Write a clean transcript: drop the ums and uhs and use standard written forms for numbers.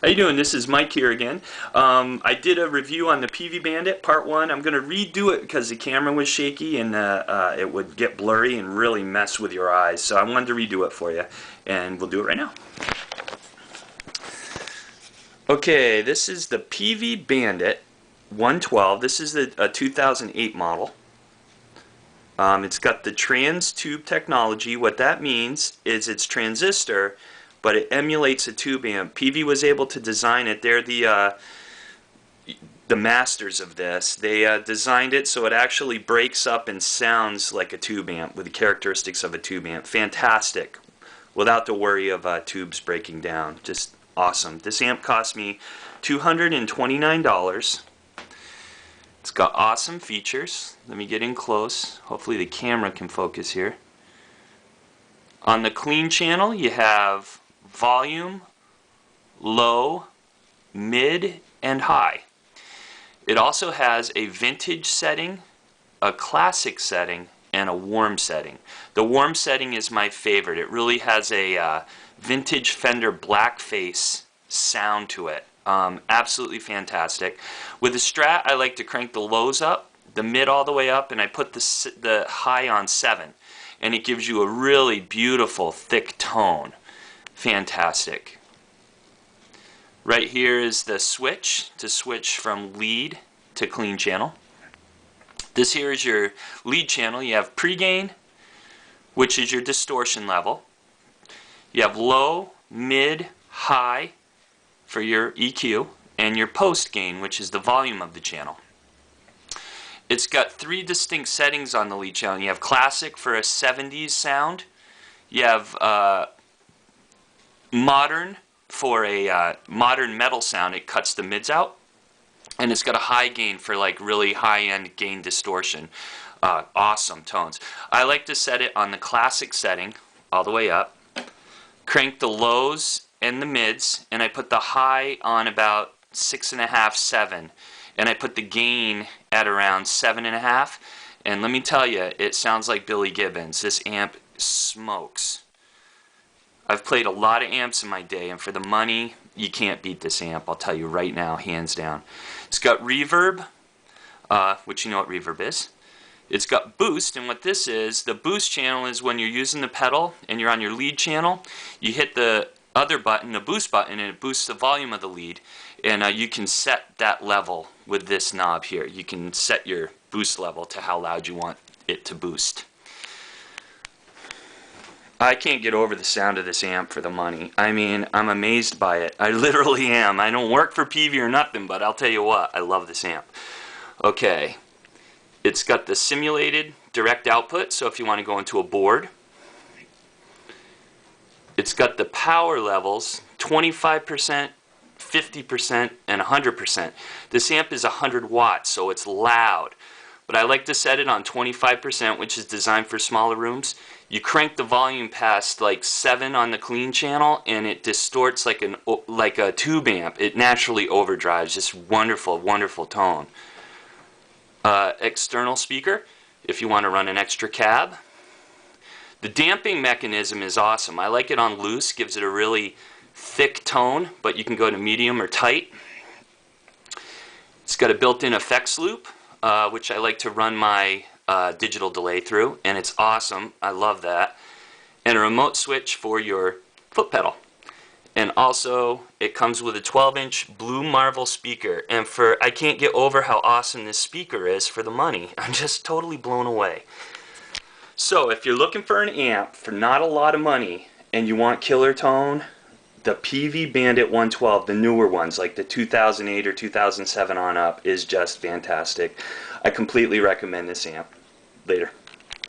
How you doing? This is Mike here again. I did a review on the Peavey Bandit Part 1. I'm going to redo it because the camera was shaky and it would get blurry and really mess with your eyes. So I wanted to redo it for you, and we'll do it right now. Okay, this is the Peavey Bandit 112. This is a 2008 model. It's got the trans tube technology. What that means is it's transistor, but it emulates a tube amp. Peavey was able to design it. They're the masters of this. They designed it so it actually breaks up and sounds like a tube amp with the characteristics of a tube amp. Fantastic, without the worry of tubes breaking down. Just awesome. This amp cost me $229. It's got awesome features. Let me get in close. Hopefully the camera can focus here. On the clean channel you have volume, low, mid, and high. It also has a vintage setting, a classic setting, and a warm setting. The warm setting is my favorite. It really has a vintage Fender blackface sound to it. Absolutely fantastic. With the Strat, I like to crank the lows up, the mid all the way up, and I put the high on 7. And it gives you a really beautiful, thick tone. Fantastic. Right here is the switch to switch from lead to clean channel. This here is your lead channel. You have pre-gain, which is your distortion level. You have low, mid, high for your EQ, and your post gain, which is the volume of the channel. It's got 3 distinct settings on the lead channel. You have classic for a 70s sound. You have modern for a modern metal sound. It cuts the mids out. And it's got a high gain for like really high-end gain distortion. Awesome tones. I like to set it on the classic setting all the way up. Crank the lows and the mids, and I put the high on about 6.5, 7. And I put the gain at around 7.5. And let me tell you, it sounds like Billy Gibbons. This amp smokes. I've played a lot of amps in my day, and for the money, you can't beat this amp. I'll tell you right now, hands down. It's got reverb, which you know what reverb is. It's got boost, and what this is, the boost channel is when you're using the pedal and you're on your lead channel, you hit the other button, the boost button, and it boosts the volume of the lead. And you can set that level with this knob here. You can set your boost level to how loud you want it to boost. I can't get over the sound of this amp for the money. I mean, I'm amazed by it. I literally am. I don't work for Peavey or nothing, but I'll tell you what, I love this amp. Okay, it's got the simulated direct output, so if you want to go into a board. It's got the power levels, 25%, 50%, and 100%. This amp is 100 watts, so it's loud. But I like to set it on 25%, which is designed for smaller rooms. You crank the volume past like 7 on the clean channel, and it distorts like a tube amp. It naturally overdrives. Just wonderful, wonderful tone. External speaker, if you want to run an extra cab. The damping mechanism is awesome. I like it on loose, gives it a really thick tone, but you can go to medium or tight. It's got a built-in effects loop, which I like to run my digital delay through, and it's awesome. I love that. And a remote switch for your foot pedal. And also, it comes with a 12-inch Blue Marvel speaker. And I can't get over how awesome this speaker is for the money. I'm just totally blown away. So if you're looking for an amp for not a lot of money and you want killer tone, the Peavey Bandit 112, the newer ones like the 2008 or 2007 on up, is just fantastic. I completely recommend this amp. Later.